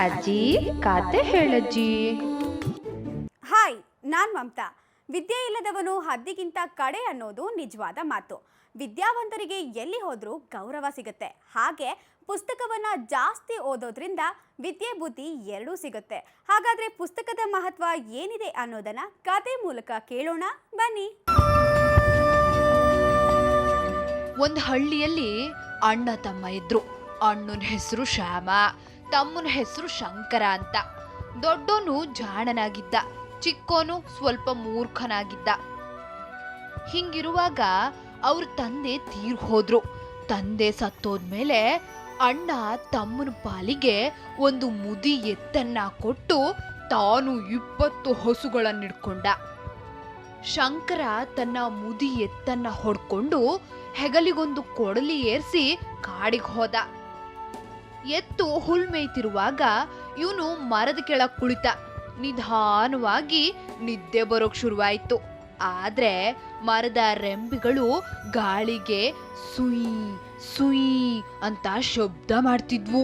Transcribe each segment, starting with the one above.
ಅಜ್ಜಿ ಕತೆ ಹೇಳಜ್ಜಿ. ಹಾಯ್, ನಾನು ಮಮತಾ. ವಿದ್ಯೆ ಇಲ್ಲದವನು ಹದ್ದಿಗಿಂತ ಕಡೆ ಅನ್ನೋದು ನಿಜವಾದ ಮಾತು. ವಿದ್ಯಾವಂತರಿಗೆ ಎಲ್ಲಿ ಹೋದ್ರೂ ಗೌರವ ಸಿಗುತ್ತೆ. ಹಾಗೆ ಪುಸ್ತಕವನ್ನ ಜಾಸ್ತಿ ಓದೋದ್ರಿಂದ ವಿದ್ಯೆ ಬುದ್ಧಿ ಎರಡೂ ಸಿಗುತ್ತೆ. ಹಾಗಾದ್ರೆ ಪುಸ್ತಕದ ಮಹತ್ವ ಏನಿದೆ ಅನ್ನೋದನ್ನ ಕತೆ ಮೂಲಕ ಕೇಳೋಣ ಬನ್ನಿ. ಒಂದು ಹಳ್ಳಿಯಲ್ಲಿ ಅಣ್ಣ ತಮ್ಮ ಇದ್ರು. ಅಣ್ಣನ ಹೆಸರು ಶ್ಯಾಮ, ತಮ್ಮನ ಹೆಸರು ಶಂಕರ ಅಂತ. ದೊಡ್ಡೋನು ಜಾಣನಾಗಿದ್ದ, ಚಿಕ್ಕೋನು ಸ್ವಲ್ಪ ಮೂರ್ಖನಾಗಿದ್ದ. ಹಿಂಗಿರುವಾಗ ಅವ್ರ ತಂದೆ ತೀರ್ ಹೋದ್ರು. ತಂದೆ ಸತ್ತೋದ್ಮೇಲೆ ಅಣ್ಣ ತಮ್ಮನ ಪಾಲಿಗೆ ಒಂದು ಮುದಿ ಎತ್ತನ್ನ ಕೊಟ್ಟು ತಾನು 20 ಹಸುಗಳನ್ನಿಡ್ಕೊಂಡ. ಶಂಕರ ತನ್ನ ಮುದಿ ಎತ್ತನ್ನ ಹೊಡ್ಕೊಂಡು ಹೆಗಲಿಗೊಂದು ಕೊಡಲಿ ಏರ್ಸಿ ಕಾಡಿಗೆ ಹೋದ. ಎತ್ತು ಹುಲ್ ಮೇಯ್ತಿರುವಾಗ ಇವನು ಮರದ ಕೆಳಗ್ ಕುಳಿತ. ನಿಧಾನವಾಗಿ ನಿದ್ದೆ ಬರೋಕ್ ಶುರುವಾಯ್ತು. ಆದ್ರೆ ಮರದ ರೆಂಬೆಗಳು ಗಾಳಿಗೆ ಸುಯಿ ಸುಯಿ ಅಂತ ಶಬ್ದ ಮಾಡ್ತಿದ್ವು.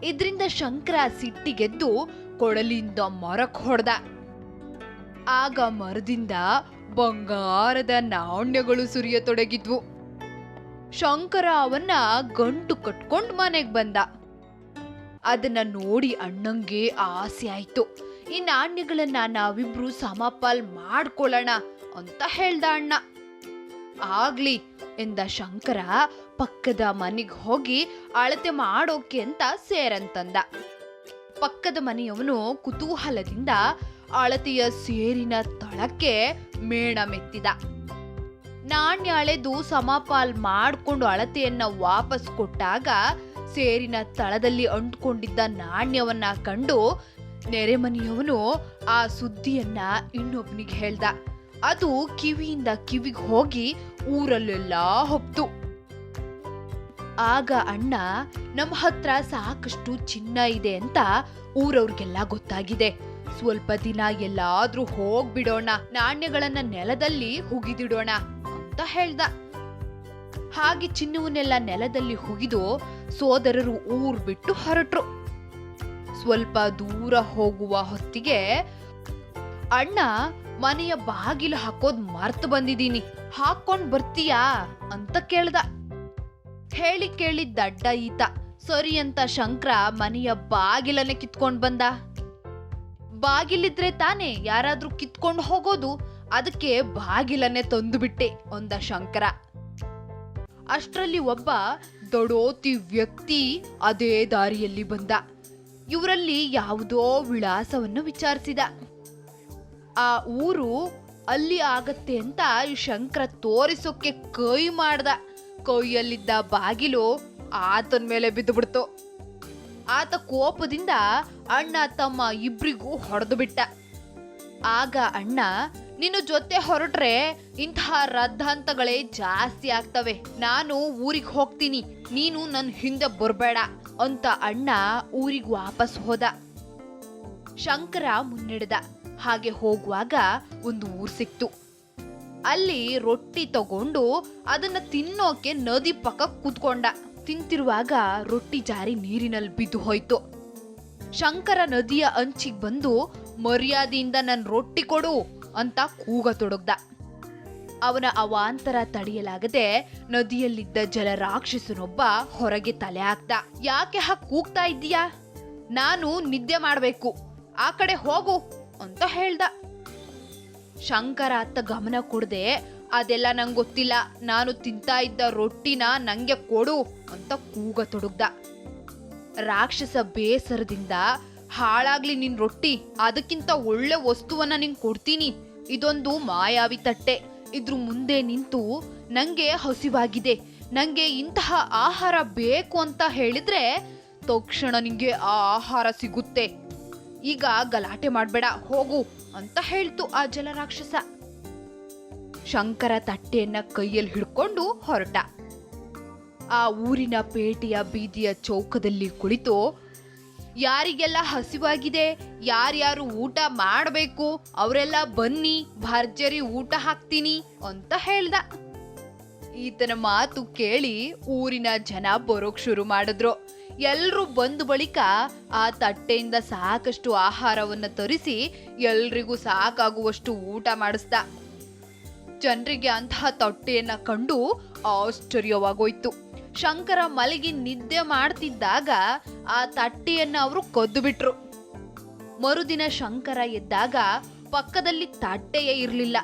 ಇದ್ರಿಂದ ಶಂಕರ ಸಿಟ್ಟಿಗೆದ್ದು ಕೊಡಲಿಯಿಂದ ಮರಕ್ ಹೊಡೆದ. ಆಗ ಮರದಿಂದ ಬಂಗಾರದ ನಾಣ್ಯಗಳು ಸುರಿಯತೊಡಗಿದ್ವು. ಶಂಕರ ಅವನ್ನ ಗಂಟು ಕಟ್ಕೊಂಡ್ ಮನೆಗ್ ಬಂದ. ಅದನ್ನ ನೋಡಿ ಅಣ್ಣಂಗೆ ಆಸೆ ಆಯ್ತು. ಈ ನಾಣ್ಯಗಳನ್ನ ನಾವಿಬ್ರು ಸಮಪಾಲ್ ಮಾಡ್ಕೊಳ್ಳೋಣ ಅಂತ ಹೇಳ್ದ ಅಣ್ಣ. ಆಗ್ಲಿ ಎಂದ ಶಂಕರ ಪಕ್ಕದ ಮನೆಗೆ ಹೋಗಿ ಅಳತೆ ಮಾಡೋಕೆ ಅಂತ ಸೇರಂತಂದ. ಪಕ್ಕದ ಮನೆಯವನು ಕುತೂಹಲದಿಂದ ಅಳತೆಯ ಸೇರಿನ ತಳಕ್ಕೆ ಮೇಣ ಮೆತ್ತಿದ. ನಾಣ್ಯ ಅಳೆದು ಸಮಪಾಲ್ ಮಾಡ್ಕೊಂಡು ಅಳತೆಯನ್ನ ವಾಪಸ್ ಕೊಟ್ಟಾಗ ಸೇರಿನ ತಳದಲ್ಲಿ ಅಂಟ್ಕೊಂಡಿದ್ದ ನಾಣ್ಯವನ್ನ ಕಂಡು ನೆರೆಮನೆಯವನು ಆ ಸುದ್ದಿಯನ್ನ ಇನ್ನೊಬ್ನಿಗೆ ಹೇಳ್ದ. ಅದು ಕಿವಿಯಿಂದ ಕಿವಿಗೆ ಹೋಗಿ ಊರಲ್ಲೆಲ್ಲ ಹೊಪ್ತು. ಆಗ ಅಣ್ಣ, ನಮ್ಮ ಹತ್ರ ಸಾಕಷ್ಟು ಚಿನ್ನ ಇದೆ ಅಂತ ಊರವ್ರಿಗೆಲ್ಲ ಗೊತ್ತಾಗಿದೆ. ಸ್ವಲ್ಪ ದಿನ ಎಲ್ಲಾದ್ರೂ ಹೋಗ್ಬಿಡೋಣ, ನಾಣ್ಯಗಳನ್ನ ನೆಲದಲ್ಲಿ ಹುಗಿದಿಡೋಣ ಅಂತ ಹೇಳ್ದ. ಹಾಗೆ ಚಿನ್ನವನ್ನೆಲ್ಲ ನೆಲದಲ್ಲಿ ಹುಗಿದು ಸೋದರರು ಊರ್ ಬಿಟ್ಟು ಹೊರಟ್ರು. ಸ್ವಲ್ಪ ದೂರ ಹೋಗುವ ಹೊತ್ತಿಗೆ ಅಣ್ಣ, ಮನೆಯ ಬಾಗಿಲು ಹಾಕೋದ್ ಮರ್ತು ಬಂದಿದ್ದೀನಿ, ಹಾಕೊಂಡ್ ಬರ್ತೀಯಾ ಅಂತ ಕೇಳ್ದ. ಹೇಳಿ ಕೇಳಿ ದಡ್ಡ ಈತ. ಸರಿ ಅಂತ ಶಂಕರ ಮನೆಯ ಬಾಗಿಲನ್ನೇ ಕಿತ್ಕೊಂಡ್ ಬಂದ. ಬಾಗಿಲಿದ್ರೆ ತಾನೇ ಯಾರಾದ್ರೂ ಕಿತ್ಕೊಂಡು ಹೋಗೋದು, ಅದಕ್ಕೆ ಬಾಗಿಲನ್ನೇ ತಂದು ಬಿಟ್ಟೆ ಅಂದ ಶಂಕರ. ಅಷ್ಟರಲ್ಲಿ ಒಬ್ಬ ದೊಡೋತಿ ವ್ಯಕ್ತಿ ಅದೇ ದಾರಿಯಲ್ಲಿ ಬಂದ. ಇವರಲ್ಲಿ ಯಾವುದೋ ವಿಳಾಸವನ್ನು ವಿಚಾರಿಸಿದ. ಆ ಊರು ಅಲ್ಲಿ ಆಗತ್ತೆ ಅಂತ ಈ ಶಂಕರ ತೋರಿಸೋಕೆ ಕೈ ಮಾಡ್ದ. ಕೈಯಲ್ಲಿದ್ದ ಬಾಗಿಲು ಆತನ ಮೇಲೆ ಬಿದ್ದು ಬಿಡ್ತು. ಆತ ಕೋಪದಿಂದ ಅಣ್ಣ ತಮ್ಮ ಇಬ್ರಿಗೂ ಹೊಡೆದು ಬಿಟ್ಟ. ಆಗ ಅಣ್ಣ, ನಿನ್ನ ಜೊತೆ ಹೊರಟ್ರೆ ಇಂತಹ ರದ್ದಾಂತಗಳೇ ಜಾಸ್ತಿ ಆಗ್ತವೆ, ನಾನು ಊರಿಗೆ ಹೋಗ್ತೀನಿ, ನೀನು ನನ್ನ ಹಿಂದೆ ಬರ್ಬೇಡ ಅಂತ ಅಣ್ಣ ಊರಿಗೆ ವಾಪಸ್ ಹೋದ. ಶಂಕರ ಮುನ್ನಡೆದ. ಹಾಗೆ ಹೋಗುವಾಗ ಒಂದು ಊರ್ ಸಿಕ್ತು. ಅಲ್ಲಿ ರೊಟ್ಟಿ ತಗೊಂಡು ಅದನ್ನ ತಿನ್ನೋಕೆ ನದಿ ಪಕ್ಕ ಕೂತ್ಕೊಂಡ. ತಿಂತಿರುವಾಗ ರೊಟ್ಟಿ ಜಾರಿ ನೀರಿನಲ್ಲಿ ಬಿದ್ದು ಹೋಯ್ತು. ಶಂಕರ ನದಿಯ ಅಂಚಿಗೆ ಬಂದು ಮರ್ಯಾದೆಯಿಂದ ನನ್ ರೊಟ್ಟಿ ಕೊಡು ಅಂತ ಕೂಗತೊಡಗ್ದ. ಅವನ ಅವಾಂತರ ತಡೆಯಲಾಗದೆ ನದಿಯಲ್ಲಿದ್ದ ಜಲರಾಕ್ಷಸನೊಬ್ಬ ಹೊರಗೆ ತಲೆ ಹಾಕ್ದ. ಯಾಕೆ ಹಾಗೆ ಕೂಗ್ತಾ ಇದ್ದೀಯಾ? ನಾನು ನಿದ್ದೆ ಮಾಡ್ಬೇಕು, ಆ ಕಡೆ ಹೋಗು ಅಂತ ಹೇಳ್ದ. ಶಂಕರ ಅತ್ತ ಗಮನ ಕೊಡದೆ, ಅದೆಲ್ಲ ನಂಗೆ ಗೊತ್ತಿಲ್ಲ, ನಾನು ತಿಂತಾ ಇದ್ದ ರೊಟ್ಟಿನ ನಂಗೆ ಕೊಡು ಅಂತ ಕೂಗತೊಡಗ್ದ. ರಾಕ್ಷಸ ಬೇಸರದಿಂದ, ಹಾಳಾಗ್ಲಿ ನಿನ್ ರೊಟ್ಟಿ, ಅದಕ್ಕಿಂತ ಒಳ್ಳೆ ವಸ್ತುವನ್ನ ನಿಂಗೆ ಕೊಡ್ತೀನಿ, ಇದೊಂದು ಮಾಯಾವಿ ತಟ್ಟೆ, ಇದ್ರ ಮುಂದೆ ನಿಂತು ನಂಗೆ ಹಸಿವಾಗಿದೆ, ನಂಗೆ ಇಂತಹ ಆಹಾರ ಬೇಕು ಅಂತ ಹೇಳಿದ್ರೆ ತಕ್ಷಣ ನಿಂಗೆ ಆ ಆಹಾರ ಸಿಗುತ್ತೆ, ಈಗ ಗಲಾಟೆ ಮಾಡ್ಬೇಡ, ಹೋಗು ಅಂತ ಹೇಳ್ತು ಆ ಜಲರಾಕ್ಷಸ. ಶಂಕರ ತಟ್ಟೆಯನ್ನ ಕೈಯಲ್ಲಿ ಹಿಡ್ಕೊಂಡು ಹೊರಟ. ಆ ಊರಿನ ಪೇಟೆಯ ಬೀದಿಯ ಚೌಕದಲ್ಲಿ ಕುಳಿತು, ಯಾರಿಗೆಲ್ಲ ಹಸಿವಾಗಿದೆ, ಯಾರ್ಯಾರು ಊಟ ಮಾಡಬೇಕು ಅವರೆಲ್ಲ ಬನ್ನಿ, ಭರ್ಜರಿ ಊಟ ಹಾಕ್ತೀನಿ ಅಂತ ಹೇಳ್ದ. ಈತನ ಮಾತು ಕೇಳಿ ಊರಿನ ಜನ ಬರೋಕ್ ಶುರು ಮಾಡಿದ್ರು. ಎಲ್ರೂ ಬಂದ ಬಳಿಕ ಆ ತಟ್ಟೆಯಿಂದ ಸಾಕಷ್ಟು ಆಹಾರವನ್ನ ತರಿಸಿ ಎಲ್ರಿಗೂ ಸಾಕಾಗುವಷ್ಟು ಊಟ ಮಾಡಿಸ್ದ. ಜನರಿಗೆ ಅಂತಹ ತಟ್ಟೆಯನ್ನ ಕಂಡು ಆಶ್ಚರ್ಯವಾಗೋಯ್ತು. ಶಂಕರ ಮಲಗಿ ನಿದ್ದೆ ಮಾಡ್ತಿದ್ದಾಗ ಆ ತಟ್ಟೆಯನ್ನ ಅವರು ಕದ್ದು ಬಿಟ್ರು. ಮರುದಿನ ಶಂಕರ ಎದ್ದಾಗ ಪಕ್ಕದಲ್ಲಿ ತಟ್ಟೆಯೇ ಇರ್ಲಿಲ್ಲ.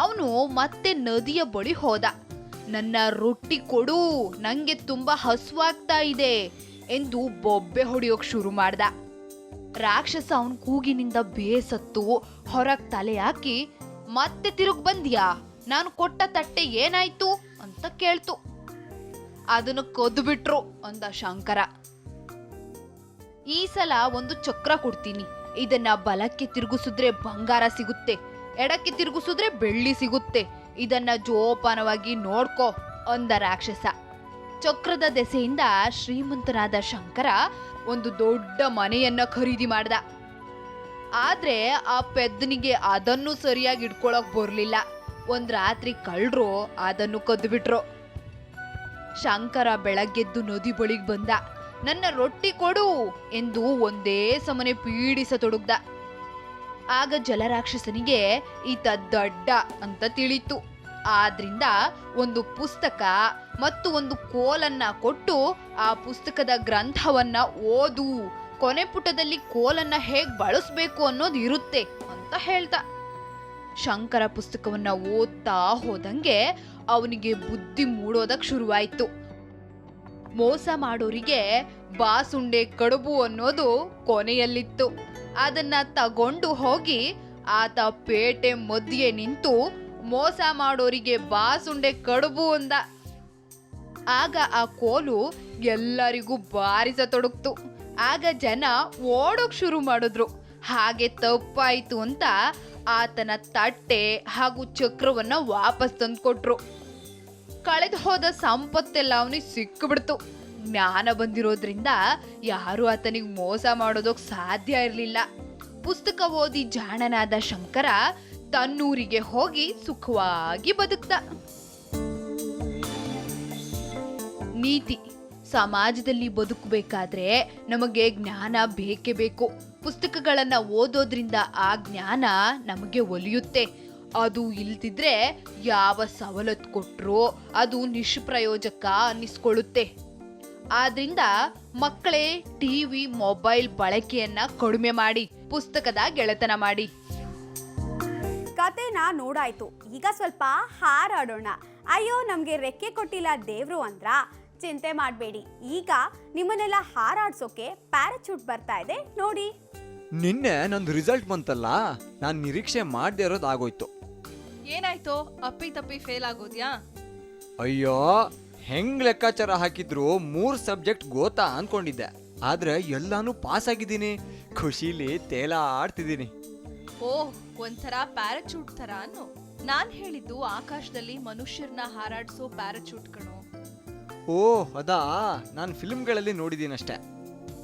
ಅವನು ಮತ್ತೆ ನದಿಯ ಬಳಿ ಹೋದ. ನನ್ನ ರೊಟ್ಟಿ ಕೊಡು, ನಂಗೆ ತುಂಬಾ ಹಸುವಾಗ್ತಾ ಇದೆ ಎಂದು ಬೊಬ್ಬೆ ಹೊಡೆಯೋಕ್ ಶುರು ಮಾಡ್ದ. ರಾಕ್ಷಸ ಅವನ್ ಕೂಗಿನಿಂದ ಬೇಸತ್ತು ಹೊರಗ್ ತಲೆ ಹಾಕಿ, ಮತ್ತೆ ತಿರುಗ್ ಬಂದ್ಯಾ, ನಾನು ಕೊಟ್ಟ ತಟ್ಟೆ ಏನಾಯ್ತು ಅಂತ ಕೇಳ್ತು. ಅದನ್ನು ಕದ್ದು ಬಿಟ್ರು ಅಂದ ಶಂಕರ. ಈ ಸಲ ಒಂದು ಚಕ್ರ ಕೊಡ್ತೀನಿ, ಇದನ್ನ ಬಲಕ್ಕೆ ತಿರುಗಿಸಿದ್ರೆ ಬಂಗಾರ ಸಿಗುತ್ತೆ, ಎಡಕ್ಕೆ ತಿರುಗಿಸಿದ್ರೆ ಬೆಳ್ಳಿ ಸಿಗುತ್ತೆ, ಇದನ್ನ ಜೋಪಾನವಾಗಿ ನೋಡ್ಕೋ ಅಂದ ರಾಕ್ಷಸ. ಚಕ್ರದ ದೆಸೆಯಿಂದ ಶ್ರೀಮಂತನಾದ ಶಂಕರ ಒಂದು ದೊಡ್ಡ ಮನೆಯನ್ನ ಖರೀದಿ ಮಾಡ್ದ. ಆದ್ರೆ ಆ ಪೆದ್ದನಿಗೆ ಅದನ್ನು ಸರಿಯಾಗಿ ಇಟ್ಕೊಳಕ್ ಬರ್ಲಿಲ್ಲ. ಒಂದ್ ರಾತ್ರಿ ಕಳ್ರು ಅದನ್ನು ಕದ್ದು ಬಿಟ್ರು. ಶಂಕರ ಬೆಳಗ್ಗೆದ್ದು ನದಿ ಬಳಿಗ್ ಬಂದ. ನನ್ನ ರೊಟ್ಟಿ ಕೊಡು ಎಂದು ಒಂದೇ ಸಮನೆ ಪೀಡಿಸತೊಡಗ್ದ. ಆಗ ಜಲರಾಕ್ಷಸನಿಗೆ ಈತ ದಡ್ಡ ಅಂತ ತಿಳಿತು. ಆದ್ರಿಂದ ಒಂದು ಪುಸ್ತಕ ಮತ್ತು ಒಂದು ಕೋಲನ್ನ ಕೊಟ್ಟು ಆ ಪುಸ್ತಕದ ಗ್ರಂಥವನ್ನ ಓದು, ಕೊನೆ ಪುಟದಲ್ಲಿ ಕೋಲನ್ನ ಹೇಗ್ ಬಳಸ್ಬೇಕು ಅನ್ನೋದು ಇರುತ್ತೆ ಅಂತ ಹೇಳ್ದ. ಶಂಕರ ಪುಸ್ತಕವನ್ನ ಓದ್ತಾ ಹೋದಂಗೆ ಅವನಿಗೆ ಬುದ್ಧಿ ಮೂಡೋದಕ್ ಶುರುವಾಯ್ತು. ಮೋಸ ಮಾಡೋರಿಗೆ ಬಾಸುಂಡೆ ಕಡುಬು ಅನ್ನೋದು ಕೊನೆಯಲ್ಲಿತ್ತು. ಅದನ್ನ ತಗೊಂಡು ಹೋಗಿ ಆತ ಪೇಟೆ ಮಧ್ಯೆ ನಿಂತು ಮೋಸ ಮಾಡೋರಿಗೆ ಬಾಸುಂಡೆ ಕಡುಬು ಅಂದ. ಆಗ ಆ ಕೋಲು ಎಲ್ಲರಿಗೂ ಬಾರಿಸತೊಡಗ್ತು. ಆಗ ಜನ ಓಡೋಕ್ ಶುರು ಮಾಡಿದ್ರು. ಹಾಗೆ ತಪ್ಪಾಯ್ತು ಅಂತ ಆತನ ತಟ್ಟೆ ಹಾಗೂ ಚಕ್ರವನ್ನ ವಾಪಸ್ ತಂದ್ಕೊಟ್ರು. ಕಳೆದು ಹೋದ ಸಂಪತ್ತೆಲ್ಲ ಅವನಿಗೆ ಸಿಕ್ಕಿಬಿಡ್ತು. ಜ್ಞಾನ ಬಂದಿರೋದ್ರಿಂದ ಯಾರು ಆತನಿಗೆ ಮೋಸ ಮಾಡೋದಕ್ ಸಾಧ್ಯ ಇರಲಿಲ್ಲ. ಪುಸ್ತಕ ಓದಿ ಜಾಣನಾದ ಶಂಕರ ತನ್ನೂರಿಗೆ ಹೋಗಿ ಸುಖವಾಗಿ ಬದುಕ್ತ. ನೀತಿ: ಸಮಾಜದಲ್ಲಿ ಬದುಕಬೇಕಾದ್ರೆ ನಮಗೆ ಜ್ಞಾನ ಬೇಕೇ ಬೇಕು. ಪುಸ್ತಕಗಳನ್ನ ಓದೋದ್ರಿಂದ ಆ ಜ್ಞಾನ ನಮಗೆ ಒಲಿಯುತ್ತೆ. ಅದು ಇಲ್ದಿದ್ರೆ ಯಾವ ಸವಲತ್ತು ಕೊಟ್ರೂ ಅದು ನಿಷ್ಪ್ರಯೋಜಕ ಅನ್ನಿಸ್ಕೊಳ್ಳುತ್ತೆ. ಆದ್ರಿಂದ ಮಕ್ಕಳೇ ಟಿವಿ ಮೊಬೈಲ್ ಬಳಕೆಯನ್ನ ಕಡಿಮೆ ಮಾಡಿ ಪುಸ್ತಕದ ಗೆಳೆತನ ಮಾಡಿ. ಕತೆನ ನೋಡಾಯ್ತು, ಈಗ ಸ್ವಲ್ಪ ಹಾರಾಡೋಣ. ಅಯ್ಯೋ ನಮ್ಗೆ ರೆಕ್ಕೆ ಕೊಟ್ಟಿಲ್ಲ ದೇವ್ರು ಅಂದ್ರ ಚಿಂತೆ ಮಾಡಬೇಡಿ, ಈಗ ನಿಮ್ಮನ್ನೆಲ್ಲ ಹಾರಾಡ್ಸೋಕೆ ಪ್ಯಾರಾಚೂಟ್ ಬರ್ತಾ ಇದೆ ನೋಡಿ. ನಿನ್ನೆ ನಂದು ರಿಸಲ್ಟ್ ಬಂತಲ್ಲ, ನಾನು ನಿರೀಕ್ಷೆ ಮಾಡದೇ ಇರೋದು ಆಗೋಯ್ತು. ಏನಾಯ್ತು? ಅಪ್ಪಿ ತಪ್ಪಿ ಫೇಲ್ ಆಗೋದ್ಯಾ? ಅಯ್ಯೋ, ಹೆಂಗ್ ಲೆಕ್ಕಾಚಾರ ಹಾಕಿದ್ರು 3 ಸಬ್ಜೆಕ್ಟ್ ಗೋತಾ ಅನ್ಕೊಂಡಿದ್ದೆ. ಆದ್ರೆ ಎಲ್ಲಾನು ಪಾಸ್ ಆಗಿದ್ದೀನಿ. ಖುಷಿಲಿ ತೇಲಾಡ್ತಿದ್ದೀನಿ. ಓಹ್, ಒಂಥರ ಪ್ಯಾರಾಚೂಟ್ ತರ ಅನ್ನು. ನಾನ್ ಹೇಳಿದ್ದು ಆಕಾಶದಲ್ಲಿ ಮನುಷ್ಯರನ್ನ ಹಾರಾಡ್ಸೋ ಪ್ಯಾರಾಚೂಟ್ ಕಣೋ. ಓಹ್ ಅದಾ, ನಾನು ಫಿಲ್ಮ್ಗಳಲ್ಲಿ ನೋಡಿದ್ದೀನಷ್ಟೇ.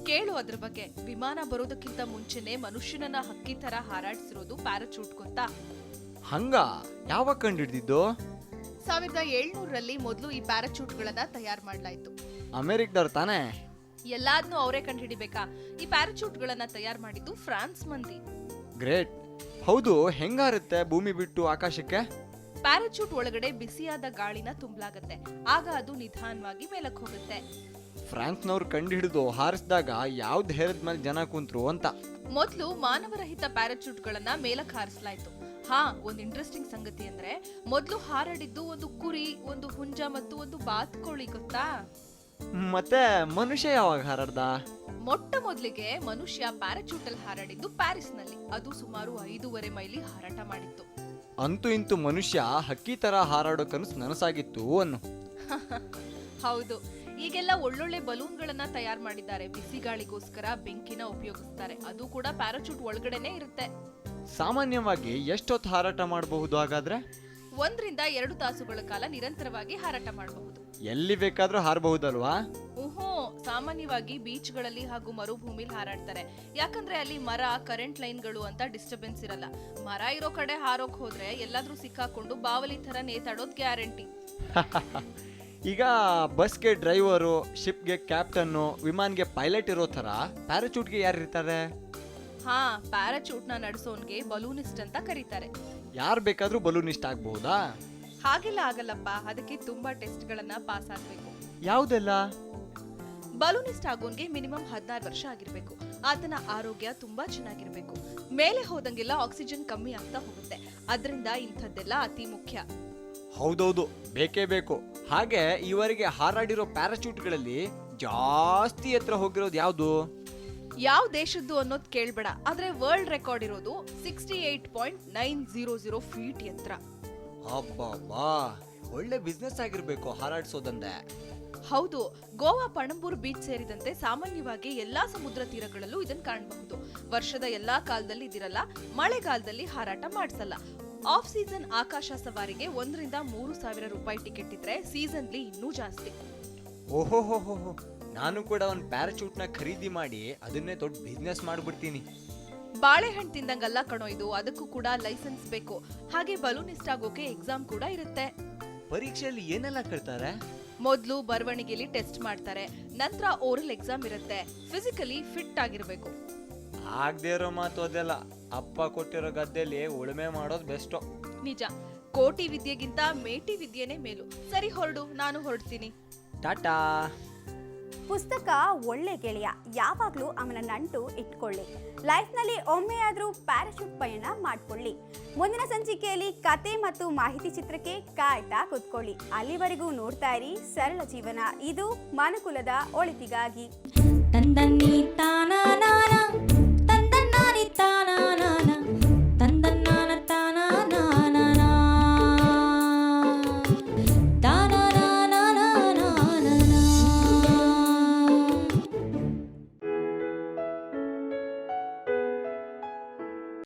ಕೇಳು ಅದ್ರ ಬಗ್ಗೆ. ವಿಮಾನ ಬರೋದಕ್ಕಿಂತ ಮುಂಚೆನೆ ಮನುಷ್ಯನನ್ನ ಹಕ್ಕಿ ತರ ಹಾರಾಡ್ಸಿರೋದು ಪ್ಯಾರಾಚೂಟ್, ಗೊತ್ತಾ? ಹಂಗ ಯಾವಾಗ ಕಂಡಿಡ್ದಿದ್ದು? 1700ರಲ್ಲಿ ಮೊದಲು ಈ ಪ್ಯಾರಾಚೂಟ್ ಗಳನ್ನ ತಯಾರು ಮಾಡ್ಲಾಯ್ತು. ಅಮೆರಿಕದವ್ರು ತಾನೇ? ಎಲ್ಲಾದ್ನೂ ಅವರೇ ಕಂಡುಹಿಡಿಬೇಕಾ? ಈ ಪ್ಯಾರಾಚೂಟ್ ಗಳನ್ನ ತಯಾರು ಮಾಡಿದ್ದು ಫ್ರಾನ್ಸ್ ಮಂದಿ. ಗ್ರೇಟ್. ಹೌದು, ಹೆಂಗಾರುತ್ತೆ ಭೂಮಿ ಬಿಟ್ಟು ಆಕಾಶಕ್ಕೆ? ಪ್ಯಾರಾಚೂಟ್ ಒಳಗಡೆ ಬಿಸಿಯಾದ ಗಾಳಿನ ತುಂಬಲಾಗತ್ತೆ. ಆಗ ಅದು ನಿಧಾನವಾಗಿ ಮೇಲಕ್ಕೆ ಹೋಗುತ್ತೆ. ಫ್ರಾನ್ಸ್ನವ್ರು ಕಂಡುಹಿಡಿದು ಹಾರಿಸಿದಾಗ ಯಾವ್ದು ಹೇರದ ಮೇಲೆ ಜನ ಕುಂತ್ರು ಅಂತ. ಮೊದಲು ಮಾನವರಹಿತ ಪ್ಯಾರಾಚೂಟ್ ಗಳನ್ನ ಮೇಲಕ್ಕೆ ಹಾರಿಸಲಾಯ್ತು. ಒಂದು ಇಂಟ್ರೆಸ್ಟಿಂಗ್ ಸಂಗತಿ ಅಂದ್ರೆ, ಮೊದಲು ಹಾರಾಡಿದ್ದು ಒಂದು ಕುರಿ, ಒಂದು ಹುಂಜ ಮತ್ತು ಒಂದು ಬಾತುಕೋಳಿ, ಗೊತ್ತಾ? ಮತ್ತೆ ಮನುಷ್ಯ ಯಾವಾಗ ಹಾರಾಡ್ದ? ಮೊಟ್ಟ ಮೊದಲಿಗೆ ಮನುಷ್ಯ ಪ್ಯಾರಾಚೂಟ್ ಅಲ್ಲಿ ಹಾರಾಡಿದ್ದು ಪ್ಯಾರಿಸ್ ನಲ್ಲಿ. ಅದು ಸುಮಾರು 5.5 ಮೈಲಿ ಹಾರಾಟ ಮಾಡಿತ್ತು. ಅಂತೂ ಇಂತೂ ಮನುಷ್ಯ ಹಕ್ಕಿ ತರ ಹಾರಾಡೋ ಕನಸು ನನಸಾಗಿತ್ತು ಅನ್ನು. ಹೌದು. ಈಗೆಲ್ಲ ಒಳ್ಳೊಳ್ಳೆ ಬಲೂನ್ ಗಳನ್ನ ತಯಾರು ಮಾಡಿದ್ದಾರೆ. ಬಿಸಿ ಗಾಳಿಗೋಸ್ಕರ ಬೆಂಕಿನ ಉಪಯೋಗಿಸ್ತಾರೆ. ಅದು ಕೂಡ ಪ್ಯಾರಾಚೂಟ್ ಒಳಗಡೆನೆ ಇರುತ್ತೆ. ಸಾಮಾನ್ಯವಾಗಿ ಎಷ್ಟೊತ್ತು ಹಾರಾಟ ಮಾಡಬಹುದು ಹಾಗಾದ್ರೆ? 1 ರಿಂದ 2 ತಾಸುಗಳ ಕಾಲ ನಿರಂತರವಾಗಿ ಹಾರಾಟ ಮಾಡಬಹುದು. ಎಲ್ಲಿ ಬೇಕಾದ್ರೂ ಹಾರಬಹುದಲ್ವಾ? ಸಾಮಾನ್ಯವಾಗಿ ಬೀಚ್ಗಳಲ್ಲಿ ಹಾಗೂ ಮರುಭೂಮಿಲಿ ಹಾರಾಡ್ತಾರೆ. ಯಾಕಂದ್ರೆ ಅಲ್ಲಿ ಮರ, ಕರೆಂಟ್ ಲೈನ್ಗಳು ಅಂತ ಡಿಸ್ಟರ್ಬೆನ್ಸ್ ಇರಲ್ಲ. ಮರ ಇರೋ ಕಡೆ ಹಾರೋಕ್ ಹೋದ್ರೆ ಎಲ್ಲಾದ್ರೂ ಸಿಕ್ಕಾಕೊಂಡು ಬಾವಲಿ ತರ ನೇತಾಡೋದ್ ಗ್ಯಾರಂಟಿ. ಈಗ ಬಸ್ಗೆ ಡ್ರೈವರು, ಶಿಪ್ಗೆ ಕ್ಯಾಪ್ಟನ್ನು, ವಿಮಾನ್ಗೆ ಪೈಲಟ್ ಇರೋ ಥರ ಪ್ಯಾರಾಚೂಟ್ಗೆ ಯಾರು ಇರ್ತಾರೆ? ಹಾ, ಪ್ಯಾರಾಚೂಟ್ ನ ನಡೆಸೋನ್ಗೆ ಬಲೂನಿಸ್ಟ್ ಅಂತ ಕರೀತಾರೆ. ಯಾರು ಬೇಕಾದ್ರೂ ಬಲೂನಿಸ್ಟ್ ಆಗ್ಬಹುದಾ? ಹಾಗೆಲ್ಲ ಆಗಲ್ಲಪ್ಪ, ಅದಕ್ಕೆ ತುಂಬಾ ಟೆಸ್ಟ್ ಗಳನ್ನ ಪಾಸ್ ಆಗ್ಬೇಕು. ಯಾವುದೆಲ್ಲ? ಬಲೂನಿಸ್ಟ್ ಆಗೋನ್ಗೆ ಮಿನಿಮಮ್ 16 ವರ್ಷ ಆಗಿರ್ಬೇಕು. ಆತನ ಆರೋಗ್ಯ ತುಂಬಾ ಚೆನ್ನಾಗಿರ್ಬೇಕು. ಮೇಲೆ ಹೋದಂಗೆಲ್ಲ ಆಕ್ಸಿಜನ್ ಕಮ್ಮಿ ಆಗ್ತಾ ಹೋಗುತ್ತೆ. ಅದರಿಂದ ಇಂಥದ್ದೆಲ್ಲ ಅತಿ ಮುಖ್ಯ. ಹೌದೌದು, ಬೇಕೇ ಬೇಕು. ಹಾಗೆ ಈವರೆಗೆ ಹಾರಾಡಿರೋ ಪ್ಯಾರಾಚೂಟ್ಗಳಲ್ಲಿ ಜಾಸ್ತಿ ಎತ್ತರ ಹೋಗಿರೋದು ಯಾವುದು? ಯಾವ ದೇಶದ್ದು ಅನ್ನೋದು ಕೇಳ್ಬೇಡ, ಆದ್ರೆ ವರ್ಲ್ಡ್ ರೆಕಾರ್ಡ್ ಇರೋದು 68.900 ಫೀಟ್ ಎತ್ತರ. ಅಬ್ಬಬ್ಬಾ, ಒಳ್ಳೆ ಬಿಸ್ನೆಸ್ ಆಗಿರ್ಬೇಕು ಹಾರಾಡ್ಸೋದಂದೆ. ಹೌದು, ಗೋವಾ ಪಣಂಬೂರ್ ಬೀಚ್ ಸೇರಿದಂತೆ ಸಾಮಾನ್ಯವಾಗಿ ಎಲ್ಲಾ ಸಮುದ್ರ ತೀರಗಳಲ್ಲೂ ಇದನ್ನ ಕಾಣಬಹುದು. ವರ್ಷದ ಎಲ್ಲಾ ಕಾಲದಲ್ಲಿ ಇದಿರಲ್ಲ. ಮಳೆಗಾಲದಲ್ಲಿ ಹಾರಾಟ ಮಾಡಿಸಲ್ಲ. ಆಫ್ ಸೀಸನ್ ಆಕಾಶ ಸವಾರಿಗೆ 1 ರಿಂದ 3 ಸಾವಿರ ರೂಪಾಯಿ ಟಿಕೆಟ್ ಇದ್ರೆ ಸೀಸನ್ಲಿ ಇನ್ನೂ ಜಾಸ್ತಿ. ಓಹೋಹೋಹೋ, ನಾನು ಕೂಡ ಒಂದು ಪ್ಯಾರಾಚೂಟ್ನ ಖರೀದಿ ಮಾಡಿ ಅದನ್ನೇ ದೊಡ್ಡ ಬಿಸ್ನೆಸ್ ಮಾಡ್ಬಿಡ್ತೀನಿ. ಬಾಳೆಹಣ್ಣು ತಿಂದಂಗಲ್ಲ ಕಣೋ ಇದು, ಅದಕ್ಕೂ ಕೂಡ ಲೈಸೆನ್ಸ್ ಬೇಕು. ಹಾಗೆ ಬಲೂನಿಸ್ಟ್ ಆಗೋಕೆ ಎಕ್ಸಾಮ್ ಕೂಡ ಇರುತ್ತೆ. ಪರೀಕ್ಷೆಯಲ್ಲಿ ಏನೆಲ್ಲ ಕೇಳ್ತಾರೆ? ಮೊದ್ಲು ಬರವಣಿಗೆಯಲ್ಲಿ ಟೆಸ್ಟ್ ಮಾಡ್ತಾರೆ, ನಂತರ ಓರಲ್ ಎಕ್ಸಾಮ್ ಇರುತ್ತೆ. ಫಿಸಿಕಲಿ ಫಿಟ್ ಆಗಿರ್ಬೇಕು. ಆಗದೆ ಇರೋ ಮಾತು ಅದೆಲ್ಲ. ಅಪ್ಪ ಕೊಟ್ಟಿರೋ ಗದ್ದೆಯಲ್ಲಿ ಉಳುಮೆ ಮಾಡೋದು ಬೆಸ್ಟು. ನಿಜ, ಕೋಟಿ ವಿದ್ಯೆಗಿಂತ ಮೇಟಿ ವಿದ್ಯೆನೇ ಮೇಲು. ಸರಿ, ಹೊರಡು, ನಾನು ಹೊರಡ್ತೀನಿ. ಟಾಟಾ. ಪುಸ್ತಕ ಒಳ್ಳೆ ಗೆಳೆಯ, ಯಾವಾಗಲೂ ಅವನ ನಂಟು ಇಟ್ಕೊಳ್ಳಿ. ಲೈಫ್ನಲ್ಲಿ ಒಮ್ಮೆಯಾದರೂ ಪ್ಯಾರಾಶೂಟ್ ಪಯಣ ಮಾಡ್ಕೊಳ್ಳಿ. ಮುಂದಿನ ಸಂಚಿಕೆಯಲ್ಲಿ ಕತೆ ಮತ್ತು ಮಾಹಿತಿ ಚಿತ್ರಕ್ಕೆ ಕಾಯ್ತಾ ಕೂತ್ಕೊಳ್ಳಿ. ಅಲ್ಲಿವರೆಗೂ ನೋಡ್ತಾ ಇರಿ ಸರಳ ಜೀವನ. ಇದು ಮನುಕುಲದ ಒಳಿತಿಗಾಗಿ.